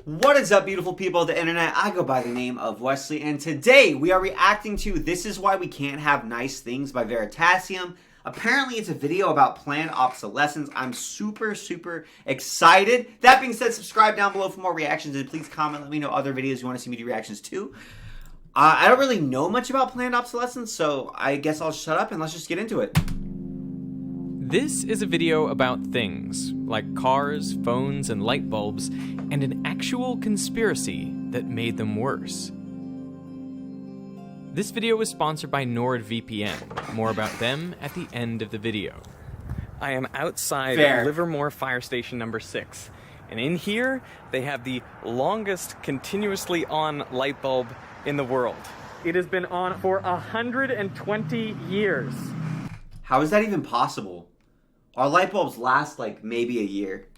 What is up, beautiful people of the internet? I go by the name of Wesley, and today we are reacting to This Is Why We Can't Have Nice Things by Veritasium. Apparently, it's a video about planned obsolescence. I'm super excited. That being said, subscribe down below for more reactions, and please comment, let me know other videos you want to see me do reactions to. I don't really know much about planned obsolescence, so I guess I'll shut up and let's just get into it. This is a video about things, like cars, phones, and light bulbs, and an actual conspiracy that made them worse. This video was sponsored by NordVPN. More about them at the end of the video. I am outside Livermore Fire Station number 6, and in here, they have the longest continuously on light bulb in the world. It has been on for 120 years. How is that even possible? Our light bulbs last like maybe a year.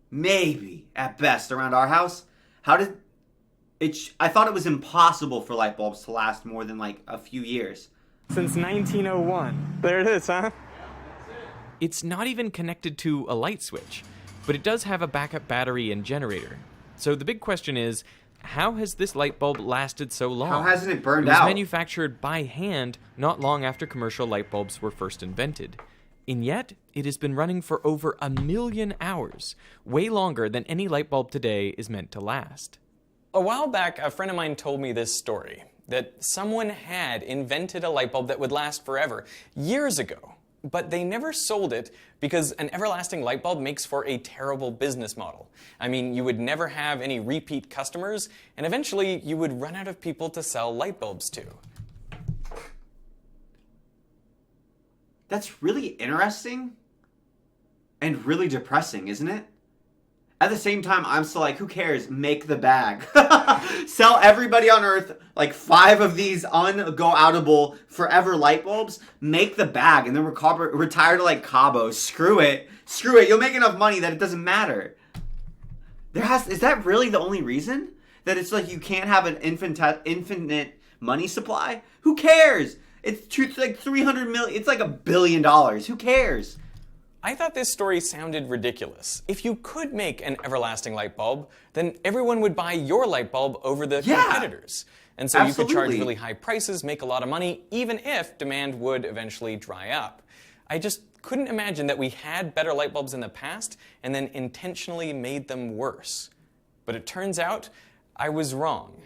Maybe, at best, around our house. How did it... I thought it was impossible for light bulbs to last more than like a few years. Since 1901. There it is, huh? It's not even connected to a light switch, but it does have a backup battery and generator. So the big question is, how has this light bulb lasted so long? How hasn't it burned out? It was manufactured by hand not long after commercial light bulbs were first invented. And yet, it has been running for over 1 million hours, way longer than any light bulb today is meant to last. A while back, a friend of mine told me this story, that someone had invented a light bulb that would last forever, years ago. But they never sold it because an everlasting light bulb makes for a terrible business model. I mean, you would never have any repeat customers, and eventually you would run out of people to sell light bulbs to. That's really interesting and really depressing, isn't it? At the same time, I'm still like, who cares? Make the bag. Sell everybody on Earth like 5 of these go-outable forever light bulbs. Make the bag and then retire to like Cabo. Screw it. Screw it. You'll make enough money that it doesn't matter. Is that really the only reason? That it's like you can't have an infinite money supply? Who cares? It's like 300 million. It's like $1 billion. Who cares? I thought this story sounded ridiculous. If you could make an everlasting light bulb, then everyone would buy your light bulb over the competitors. And so you could charge really high prices, make a lot of money, even if demand would eventually dry up. I just couldn't imagine that we had better light bulbs in the past and then intentionally made them worse. But it turns out I was wrong.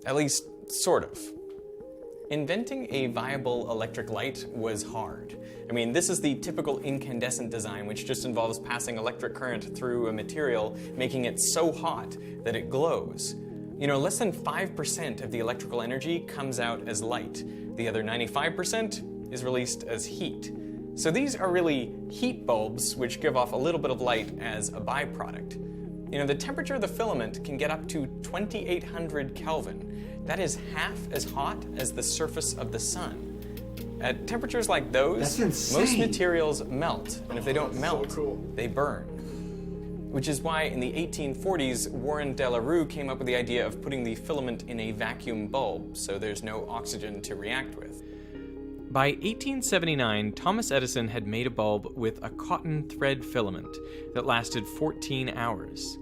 At least, sort of. Inventing a viable electric light was hard. I mean, this is the typical incandescent design, which just involves passing electric current through a material, making it so hot that it glows. You know, less than 5% of the electrical energy comes out as light. The other 95% is released as heat. So these are really heat bulbs, which give off a little bit of light as a byproduct. You know, the temperature of the filament can get up to 2800 Kelvin. That is half as hot as the surface of the sun. At temperatures like those, most materials melt, and if they don't melt, they burn. Which is why in the 1840s, Warren de la Rue came up with the idea of putting the filament in a vacuum bulb, so there's no oxygen to react with. By 1879, Thomas Edison had made a bulb with a cotton thread filament that lasted 14 hours.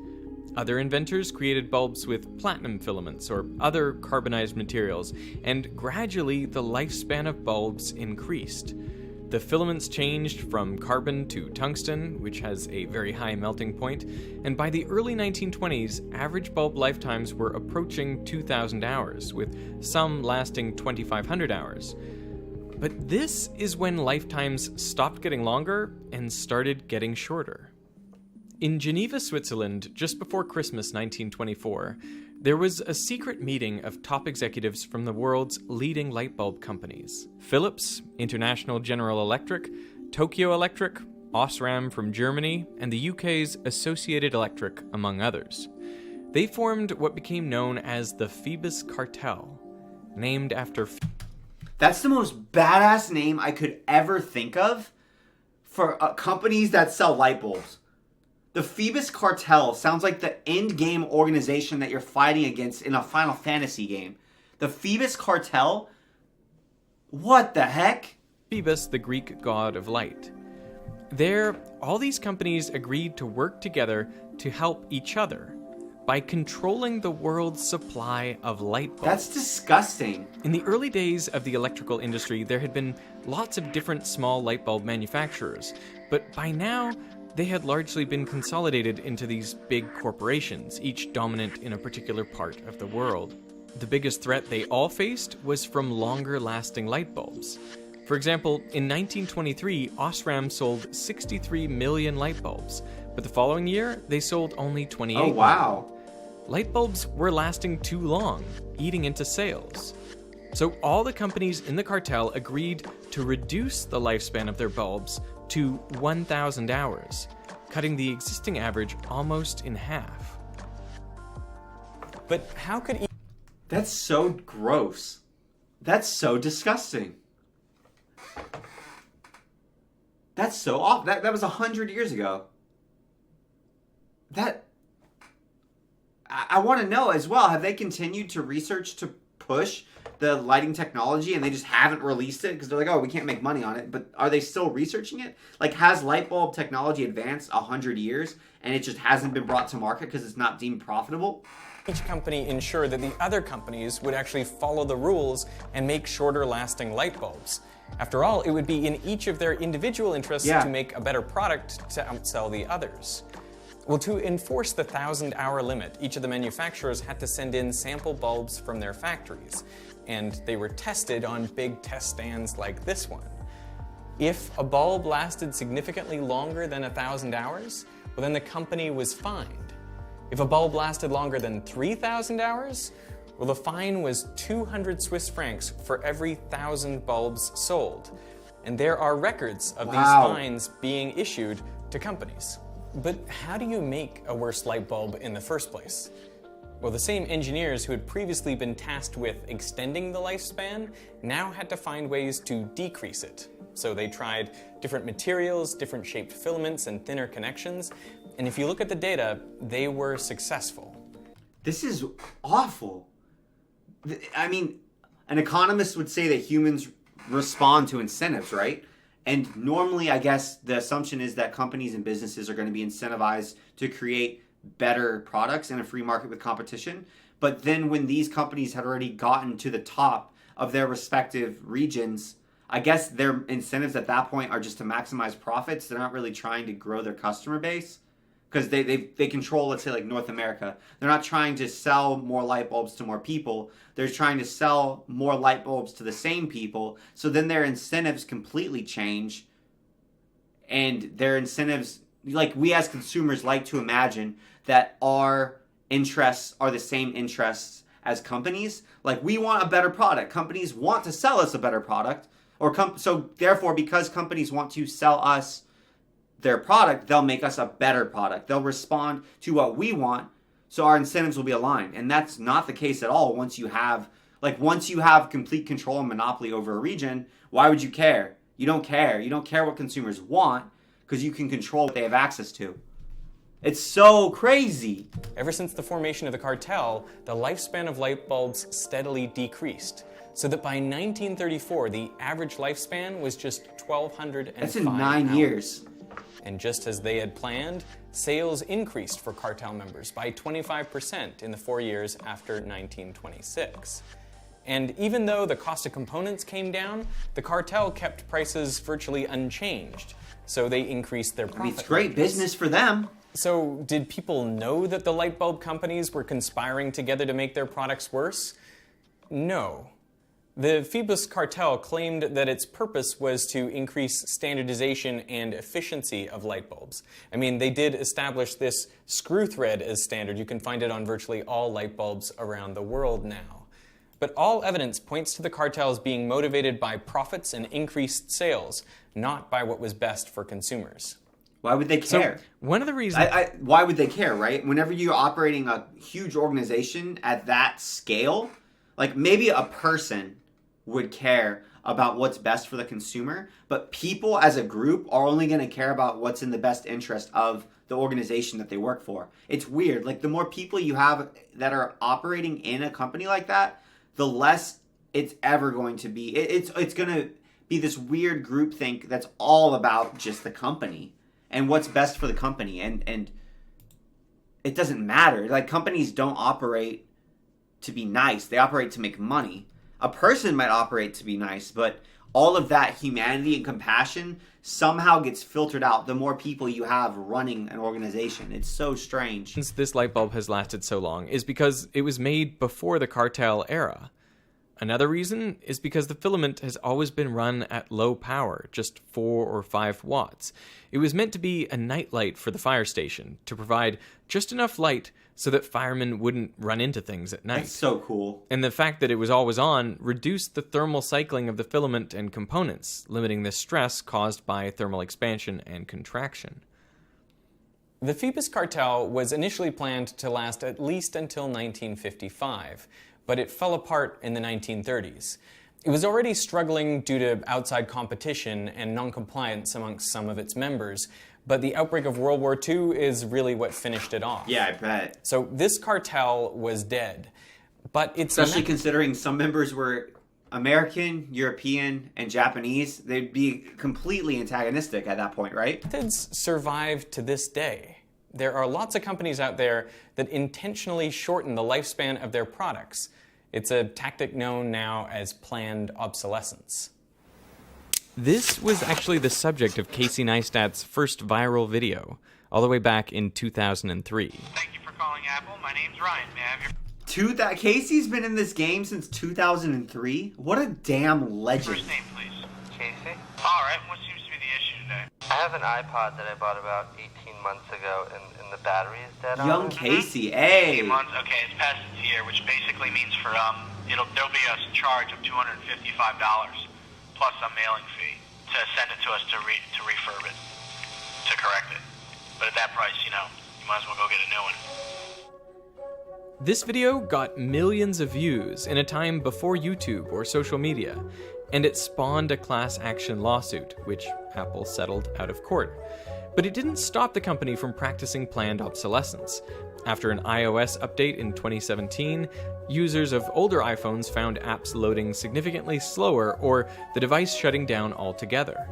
Other inventors created bulbs with platinum filaments or other carbonized materials, and gradually the lifespan of bulbs increased. The filaments changed from carbon to tungsten, which has a very high melting point, and by the early 1920s, average bulb lifetimes were approaching 2,000 hours, with some lasting 2,500 hours. But this is when lifetimes stopped getting longer and started getting shorter. In Geneva, Switzerland, just before Christmas 1924, there was a secret meeting of top executives from the world's leading light bulb companies. Philips, International General Electric, Tokyo Electric, Osram from Germany, and the UK's Associated Electric, among others. They formed what became known as the Phoebus Cartel, named after... That's the most badass name I could ever think of for companies that sell light bulbs. The Phoebus Cartel sounds like the end-game organization that you're fighting against in a Final Fantasy game. The Phoebus Cartel? What the heck? Phoebus, the Greek god of light. There, all these companies agreed to work together to help each other. by controlling the world's supply of light bulbs. That's disgusting. In the early days of the electrical industry, there had been lots of different small light bulb manufacturers, but by now, they had largely been consolidated into these big corporations, each dominant in a particular part of the world. The biggest threat they all faced was from longer-lasting light bulbs. For example, in 1923, Osram sold 63 million light bulbs, but the following year, they sold only 28 million. Oh, wow. Light bulbs were lasting too long, eating into sales. So all the companies in the cartel agreed to reduce the lifespan of their bulbs to 1,000 hours, cutting the existing average almost in half. But how could... That's so gross. That's so disgusting. That's so off. That was 100 years ago. I want to know as well, have they continued to research to push the lighting technology and they just haven't released it because they're like, oh, we can't make money on it, but are they still researching it? Like, has light bulb technology advanced 100 years and it just hasn't been brought to market because it's not deemed profitable? Each company ensured that the other companies would actually follow the rules and make shorter lasting light bulbs. After all, it would be in each of their individual interests to make a better product to outsell the others. Well, to enforce the 1,000-hour limit, each of the manufacturers had to send in sample bulbs from their factories, and they were tested on big test stands like this one. If a bulb lasted significantly longer than 1,000 hours, well, then the company was fined. If a bulb lasted longer than 3,000 hours, well, the fine was 200 Swiss francs for every 1,000 bulbs sold. And there are records of these fines being issued to companies. But how do you make a worse light bulb in the first place? Well, the same engineers who had previously been tasked with extending the lifespan now had to find ways to decrease it. So they tried different materials, different shaped filaments, and thinner connections. And if you look at the data, they were successful. This is awful. I mean, an economist would say that humans respond to incentives, right? And normally, I guess, the assumption is that companies and businesses are going to be incentivized to create better products in a free market with competition. But then when these companies had already gotten to the top of their respective regions, I guess their incentives at that point are just to maximize profits. They're not really trying to grow their customer base because they control, let's say, like North America. They're not trying to sell more light bulbs to more people. They're trying to sell more light bulbs to the same people. So then their incentives completely change. And their incentives, like we as consumers like to imagine that our interests are the same interests as companies. Like, we want a better product. Companies want to sell us a better product. So therefore, because companies want to sell us their product, they'll make us a better product. They'll respond to what we want, so our incentives will be aligned. And that's not the case at all once you have complete control and monopoly over a region. Why would you care? You don't care. You don't care what consumers want because you can control what they have access to. It's so crazy. Ever since the formation of the cartel, the lifespan of light bulbs steadily decreased, so that by 1934, the average lifespan was just 1,205 That's in 9 years. And just as they had planned, sales increased for cartel members by 25% in the 4 years after 1926. And even though the cost of components came down, the cartel kept prices virtually unchanged, so they increased their profit. It's great business for them. So did people know that the light bulb companies were conspiring together to make their products worse? No. The Phoebus cartel claimed that its purpose was to increase standardization and efficiency of light bulbs. I mean, they did establish this screw thread as standard. You can find it on virtually all light bulbs around the world now. But all evidence points to the cartels being motivated by profits and increased sales, not by what was best for consumers. Why would they care? So, one of the reasons... why would they care, right? Whenever you're operating a huge organization at that scale, like maybe a person would care about what's best for the consumer, but people as a group are only going to care about what's in the best interest of the organization that they work for. It's weird. Like, the more people you have that are operating in a company like that, the less it's ever going to be. It's going to be this weird groupthink that's all about just the company and what's best for the company. And it doesn't matter. Like, companies don't operate to be nice. They operate to make money. A person might operate to be nice, but all of that humanity and compassion somehow gets filtered out the more people you have running an organization. It's so strange. Since this light bulb has lasted so long is because it was made before the cartel era. Another reason is because the filament has always been run at low power, just 4 or 5 watts. It was meant to be a night light for the fire station, to provide just enough light so that firemen wouldn't run into things at night. That's so cool. And the fact that it was always on reduced the thermal cycling of the filament and components, limiting the stress caused by thermal expansion and contraction. The Phoebus cartel was initially planned to last at least until 1955, but it fell apart in the 1930s. It was already struggling due to outside competition and non-compliance amongst some of its members, but the outbreak of World War II is really what finished it off. Yeah, I bet. So this cartel was dead, but it's... Especially considering some members were American, European, and Japanese. They'd be completely antagonistic at that point, right? Methods survive to this day. There are lots of companies out there that intentionally shorten the lifespan of their products. It's a tactic known now as planned obsolescence. This was actually the subject of Casey Neistat's first viral video, all the way back in 2003. Thank you for calling Apple. My name's Ryan. May I have your Casey's been in this game since 2003? What a damn legend. first name, please? Casey? All right. What seems to be the issue today? I have an iPod that I bought about 18 months ago, and the battery is dead on Young it. Casey, hey. 18 months. Okay, it's past its year, which basically means for there'll be a charge of $255 plus a mailing fee to send it to us to refurb it, to correct it. But at that price, you might as well go get a new one. This video got millions of views in a time before YouTube or social media, and it spawned a class action lawsuit, which Apple settled out of court. But it didn't stop the company from practicing planned obsolescence. After an iOS update in 2017, users of older iPhones found apps loading significantly slower or the device shutting down altogether.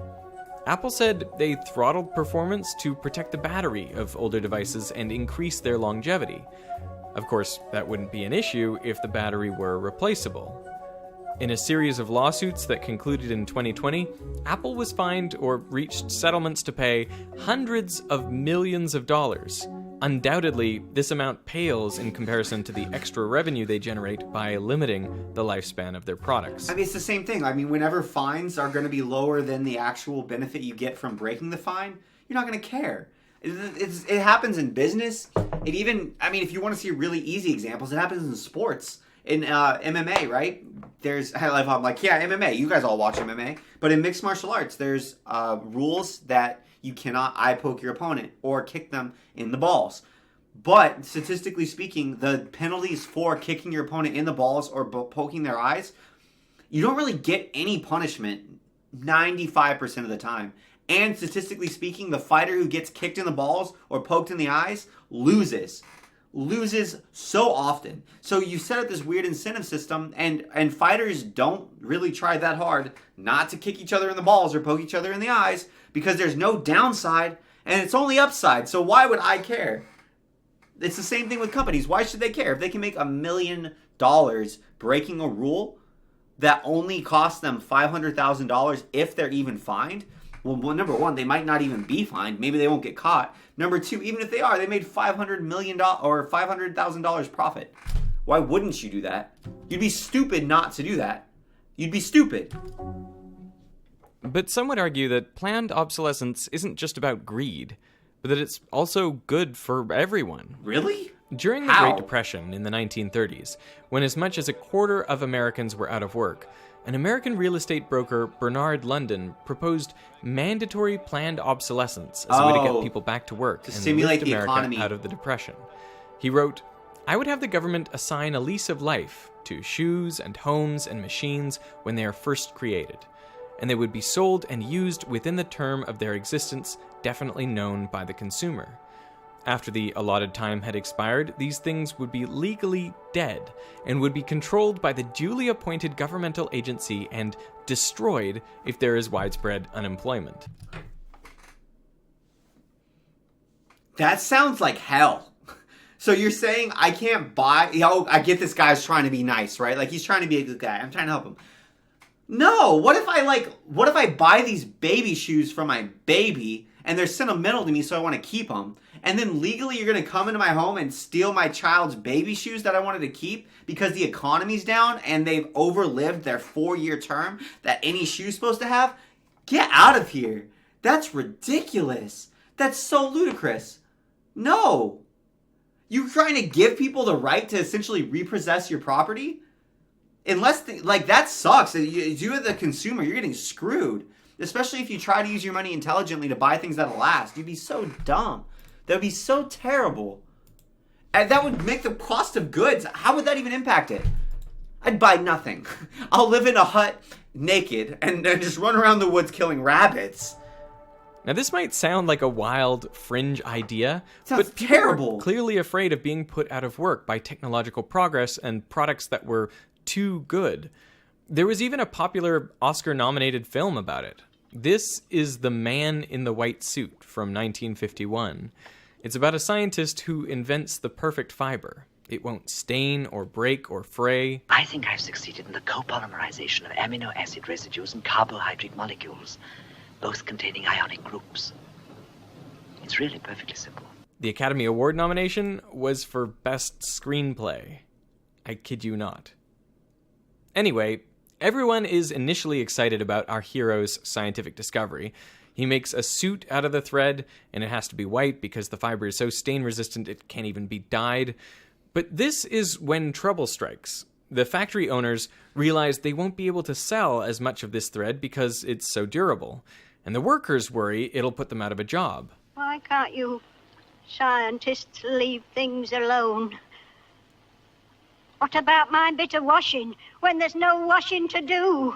Apple said they throttled performance to protect the battery of older devices and increase their longevity. Of course, that wouldn't be an issue if the battery were replaceable. In a series of lawsuits that concluded in 2020, Apple was fined or reached settlements to pay hundreds of millions of dollars. Undoubtedly, this amount pales in comparison to the extra revenue they generate by limiting the lifespan of their products. I mean, it's the same thing. I mean, whenever fines are going to be lower than the actual benefit you get from breaking the fine, you're not going to care. It happens in business. If you want to see really easy examples, it happens in sports. In MMA, right? I'm like, yeah, MMA. You guys all watch MMA. But in mixed martial arts, there's rules that you cannot eye poke your opponent or kick them in the balls. But statistically speaking, the penalties for kicking your opponent in the balls or poking their eyes, you don't really get any punishment 95% of the time. And statistically speaking, the fighter who gets kicked in the balls or poked in the eyes loses so often. So you set up this weird incentive system, and fighters don't really try that hard not to kick each other in the balls or poke each other in the eyes because there's no downside and it's only upside. So why would I care? It's the same thing with companies. Why should they care? If they can make $1 million breaking a rule that only costs them $500,000 if they're even fined, well, number one, they might not even be fined. Maybe they won't get caught. Number two, even if they are, they made $500 million or $500,000 profit. Why wouldn't you do that? You'd be stupid not to do that. You'd be stupid. But some would argue that planned obsolescence isn't just about greed, but that it's also good for everyone. Really? During the Great Depression in the 1930s, when as much as a quarter of Americans were out of work, an American real estate broker, Bernard London, proposed mandatory planned obsolescence as a way to get people back to work and stimulate lift the America economy out of the Depression. He wrote, "I would have the government assign a lease of life to shoes and homes and machines when they are first created, and they would be sold and used within the term of their existence definitely known by the consumer. After the allotted time had expired, these things would be legally dead and would be controlled by the duly appointed governmental agency and destroyed if there is widespread unemployment." That sounds like hell. So you're saying I can't buy... I get this guy's trying to be nice, right? Like, he's trying to be a good guy. I'm trying to help him. No, what if I buy these baby shoes for my baby, and they're sentimental to me, so I want to keep them, and then legally you're going to come into my home and steal my child's baby shoes that I wanted to keep because the economy's down and they've overlived their 4-year term that any shoe's supposed to have? Get out of here. That's ridiculous. That's so ludicrous. No. You're trying to give people the right to essentially repossess your property? Unless, that sucks. You as the consumer, you're getting screwed. Especially if you try to use your money intelligently to buy things that'll last. You'd be so dumb. That would be so terrible. And that would make the cost of goods. How would that even impact it? I'd buy nothing. I'll live in a hut naked and just run around the woods killing rabbits. Now, this might sound like a wild, fringe idea, but people terrible. Are clearly afraid of being put out of work by technological progress and products that were too good. There was even a popular Oscar-nominated film about it. This is The Man in the White Suit from 1951. It's about a scientist who invents the perfect fiber. It won't stain or break or fray. I think I've succeeded in the copolymerization of amino acid residues and carbohydrate molecules, both containing ionic groups. It's really perfectly simple. The Academy Award nomination was for Best Screenplay. I kid you not. Anyway, everyone is initially excited about our hero's scientific discovery. He makes a suit out of the thread, and it has to be white because the fiber is so stain-resistant it can't even be dyed. But this is when trouble strikes. The factory owners realize they won't be able to sell as much of this thread because it's so durable. And the workers worry it'll put them out of a job. Why can't you scientists leave things alone? What about my bit of washing when there's no washing to do?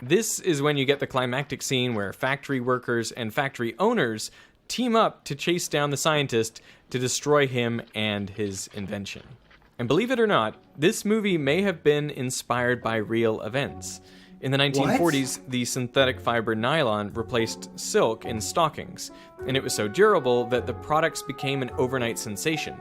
This is when you get the climactic scene where factory workers and factory owners team up to chase down the scientist to destroy him and his invention. And believe it or not, this movie may have been inspired by real events. In the 1940s, the synthetic fiber nylon replaced silk in stockings, and it was so durable that the products became an overnight sensation.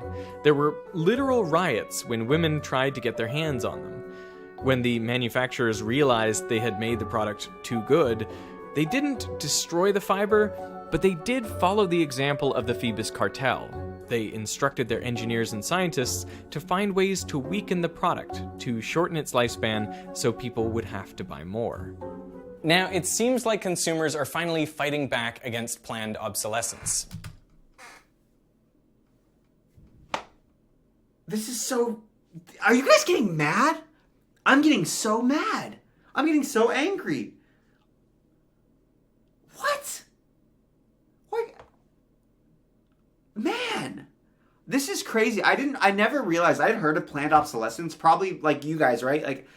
There were literal riots when women tried to get their hands on them. When the manufacturers realized they had made the product too good, they didn't destroy the fiber, but they did follow the example of the Phoebus cartel. They instructed their engineers and scientists to find ways to weaken the product, to shorten its lifespan so people would have to buy more. Now, it seems like consumers are finally fighting back against planned obsolescence. This is so... Are you guys getting mad? I'm getting so mad. I'm getting so angry. What? Man, this is crazy. I never realized. I had heard of planned obsolescence, probably like you guys, right? Like,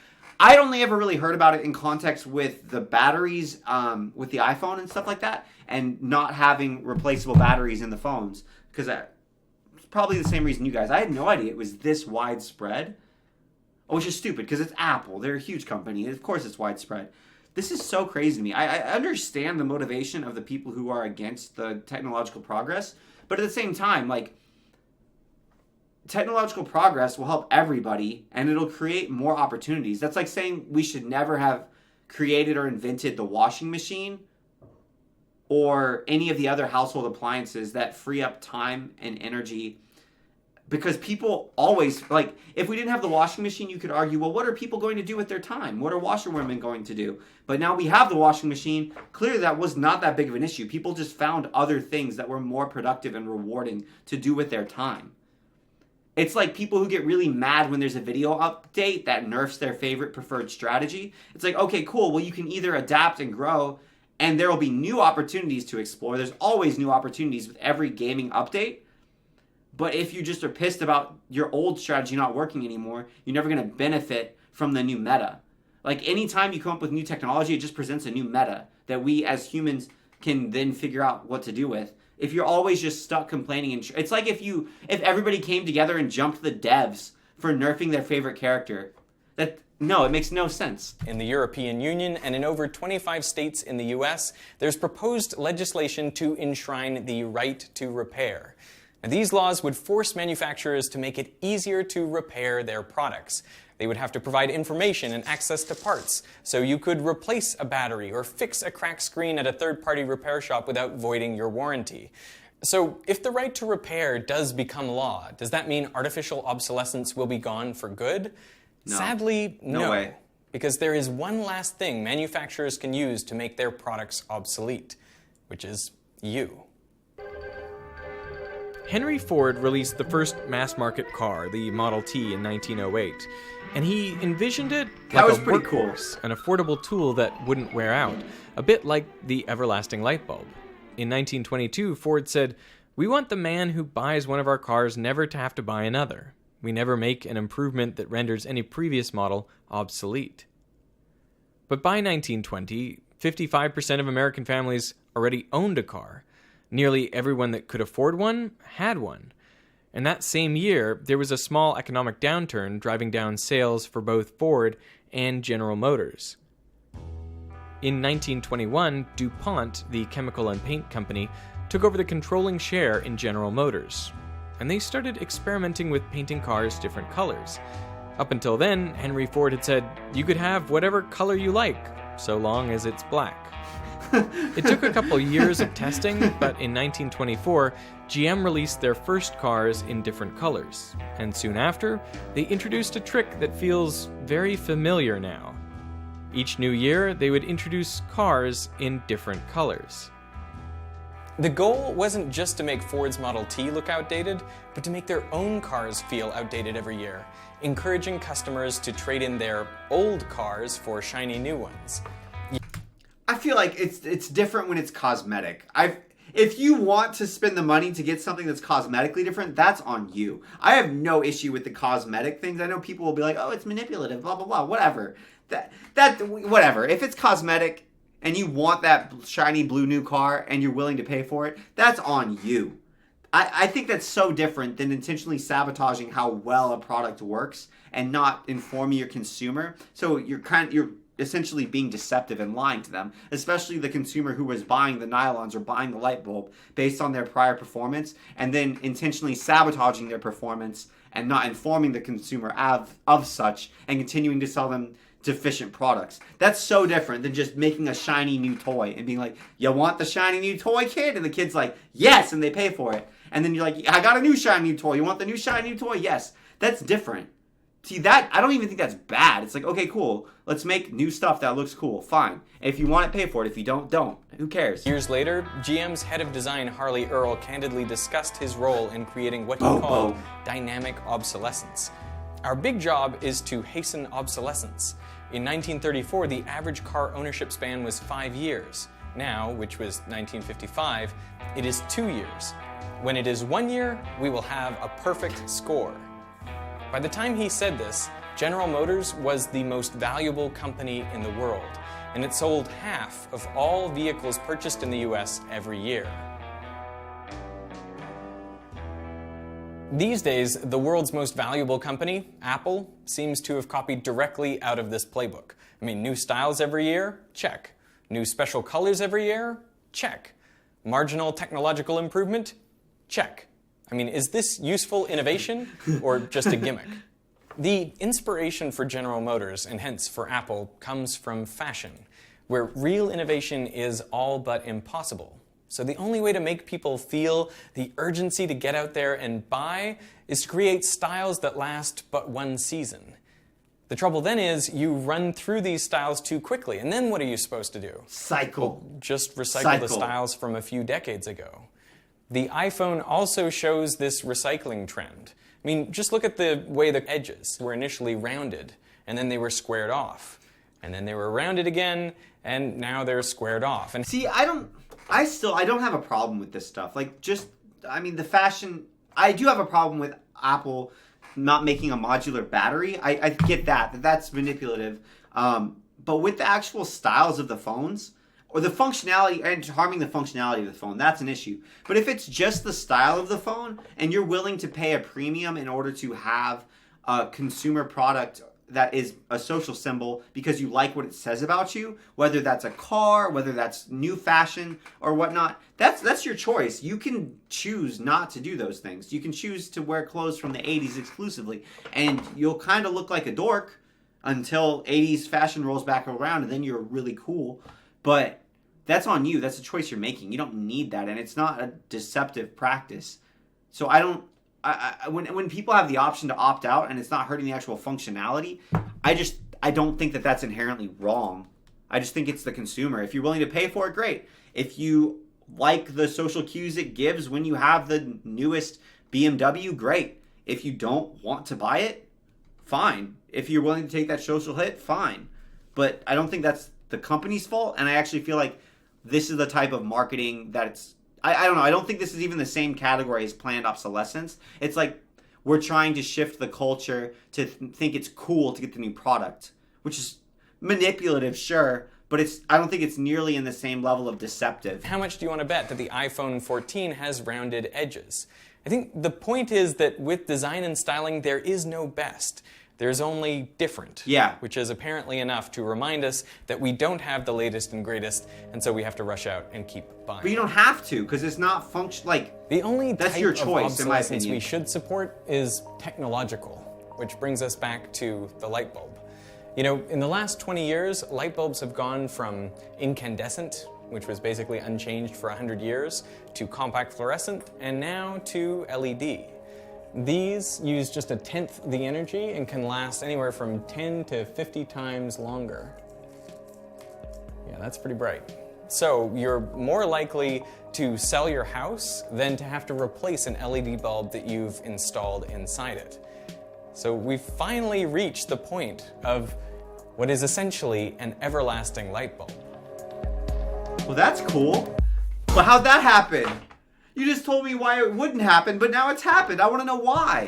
I'd only ever really heard about it in context with the batteries, with the iPhone and stuff like that, and not having replaceable batteries in the phones. Because it's probably the same reason you guys. I had no idea it was this widespread. Which is stupid, because it's Apple. They're a huge company. Of course it's widespread. This is so crazy to me. I understand the motivation of the people who are against the technological progress, but at the same time, like, technological progress will help everybody, and it'll create more opportunities. That's like saying we should never have created or invented the washing machine or any of the other household appliances that free up time and energy. Because people always, like, if we didn't have the washing machine, you could argue, well, what are people going to do with their time? What are washerwomen going to do? But now we have the washing machine. Clearly that was not that big of an issue. People just found other things that were more productive and rewarding to do with their time. It's like people who get really mad when there's a video update that nerfs their favorite preferred strategy. It's like, okay, cool. Well, you can either adapt and grow, and there will be new opportunities to explore. There's always new opportunities with every gaming update. But if you just are pissed about your old strategy not working anymore, you're never going to benefit from the new meta. Like, anytime you come up with new technology, it just presents a new meta that we as humans can then figure out what to do with. If you're always just stuck complaining, and it's like if everybody came together and jumped the devs for nerfing their favorite character. No, it makes no sense. In the European Union and in over 25 states in the US, there's proposed legislation to enshrine the right to repair. And these laws would force manufacturers to make it easier to repair their products. They would have to provide information and access to parts, so you could replace a battery or fix a cracked screen at a third-party repair shop without voiding your warranty. So if the right to repair does become law, does that mean artificial obsolescence will be gone for good? No. Sadly, No way. Because there is one last thing manufacturers can use to make their products obsolete, which is you. Henry Ford released the first mass-market car, the Model T, in 1908, and he envisioned it That like was a pretty cool. workhorse, an affordable tool that wouldn't wear out, a bit like the everlasting light bulb. In 1922, Ford said, "We want the man who buys one of our cars never to have to buy another. We never make an improvement that renders any previous model obsolete." But by 1920, 55% of American families already owned a car. Nearly everyone that could afford one had one. And that same year, there was a small economic downturn driving down sales for both Ford and General Motors. In 1921, DuPont, the chemical and paint company, took over the controlling share in General Motors, and they started experimenting with painting cars different colors. Up until then, Henry Ford had said, you could have whatever color you like, so long as it's black. It took a couple years of testing, but in 1924, GM released their first cars in different colors, and soon after, they introduced a trick that feels very familiar now. Each new year, they would introduce cars in different colors. The goal wasn't just to make Ford's Model T look outdated, but to make their own cars feel outdated every year, encouraging customers to trade in their old cars for shiny new ones. I feel like it's different when it's cosmetic. If you want to spend the money to get something that's cosmetically different, that's on you. I have no issue with the cosmetic things. I know people will be like, oh, it's manipulative, blah, blah, blah, whatever. Whatever. If it's cosmetic and you want that shiny blue new car and you're willing to pay for it, that's on you. I think that's so different than intentionally sabotaging how well a product works and not informing your consumer. So you're essentially being deceptive and lying to them, especially the consumer who was buying the nylons or buying the light bulb based on their prior performance and then intentionally sabotaging their performance and not informing the consumer of such and continuing to sell them deficient products. That's so different than just making a shiny new toy and being like, you want the shiny new toy, kid? And the kid's like, yes, and they pay for it. And then you're like, I got a new shiny new toy. You want the new shiny new toy? Yes. That's different. See, that, I don't even think that's bad. It's like, okay, cool. Let's make new stuff that looks cool. Fine. If you want it, pay for it. If you don't, don't. Who cares? Years later, GM's head of design, Harley Earl, candidly discussed his role in creating what he called dynamic obsolescence. Our big job is to hasten obsolescence. In 1934, the average car ownership span was 5 years. Now, which was 1955, it is 2 years. When it is 1 year, we will have a perfect score. By the time he said this, General Motors was the most valuable company in the world, and it sold half of all vehicles purchased in the US every year. These days, the world's most valuable company, Apple, seems to have copied directly out of this playbook. I mean, new styles every year? Check. New special colors every year? Check. Marginal technological improvement? Check. I mean, is this useful innovation or just a gimmick? The inspiration for General Motors, and hence for Apple, comes from fashion, where real innovation is all but impossible. So the only way to make people feel the urgency to get out there and buy is to create styles that last but one season. The trouble then is you run through these styles too quickly, and then what are you supposed to do? Cycle. Well, just recycle the styles from a few decades ago. The iPhone also shows this recycling trend. I mean, just look at the way the edges were initially rounded, and then they were squared off. And then they were rounded again, and now they're squared off. And see, I don't have a problem with this stuff. Like, the fashion, I do have a problem with Apple not making a modular battery. I get that's manipulative. But with the actual styles of the phones, or the functionality, and harming the functionality of the phone, that's an issue. But if it's just the style of the phone, and you're willing to pay a premium in order to have a consumer product that is a social symbol because you like what it says about you, whether that's a car, whether that's new fashion or whatnot, that's your choice. You can choose not to do those things. You can choose to wear clothes from the 80s exclusively, and you'll kind of look like a dork until 80s fashion rolls back around, and then you're really cool. But that's on you. That's a choice you're making. You don't need that, and it's not a deceptive practice. So when people have the option to opt out and it's not hurting the actual functionality, I don't think that that's inherently wrong. I just think it's the consumer. If you're willing to pay for it, great. If you like the social cues it gives when you have the newest BMW, great. If you don't want to buy it, fine. If you're willing to take that social hit, fine. But I don't think that's the company's fault, and I actually feel like this is the type of marketing that it's... I don't know. I don't think this is even the same category as planned obsolescence. It's like we're trying to shift the culture to think it's cool to get the new product, which is manipulative, sure, but I don't think it's nearly in the same level of deceptive. How much do you want to bet that the iPhone 14 has rounded edges? I think the point is that with design and styling, there is no best. There's only different, which is apparently enough to remind us that we don't have the latest and greatest, and so we have to rush out and keep buying. But you don't have to, because it's not the only that's type your choice, of in my obsolescence opinion. we should support is technological, which brings us back to the light bulb. You know, in the last 20 years, light bulbs have gone from incandescent, which was basically unchanged for 100 years, to compact fluorescent, and now to LED. These use just 1/10 the energy and can last anywhere from 10 to 50 times longer. Yeah, that's pretty bright. So you're more likely to sell your house than to have to replace an LED bulb that you've installed inside it. So we've finally reached the point of what is essentially an everlasting light bulb. Well, that's cool. But how'd that happen? You just told me why it wouldn't happen, but now it's happened. I want to know why.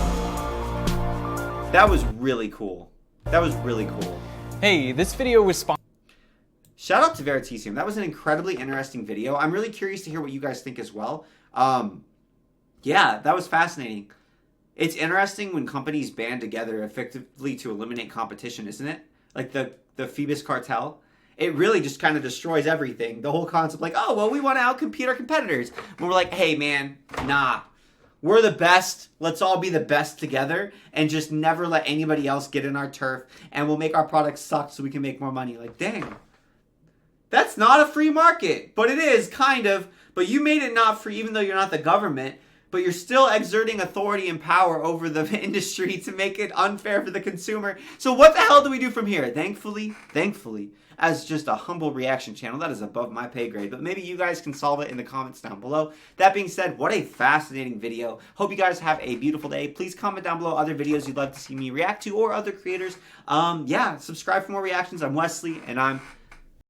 That was really cool. That was really cool. Hey, this video was sponsored. Shout out to Veritasium. That was an incredibly interesting video. I'm really curious to hear what you guys think as well. Yeah, that was fascinating. It's interesting when companies band together effectively to eliminate competition, isn't it? Like the Phoebus cartel. It really just kind of destroys everything. The whole concept, like, oh, well, we want to outcompete our competitors. When we're like, hey, man, nah. We're the best. Let's all be the best together and just never let anybody else get in our turf, and we'll make our products suck so we can make more money. Like, dang. That's not a free market, but it is, kind of. But you made it not free, even though you're not the government. But you're still exerting authority and power over the industry to make it unfair for the consumer. So what the hell do we do from here? Thankfully, as just a humble reaction channel, that is above my pay grade, but maybe you guys can solve it in the comments down below. That being said, what a fascinating video. Hope you guys have a beautiful day. Please comment down below other videos you'd love to see me react to or other creators. Yeah, subscribe for more reactions. I'm Wesley, and I'm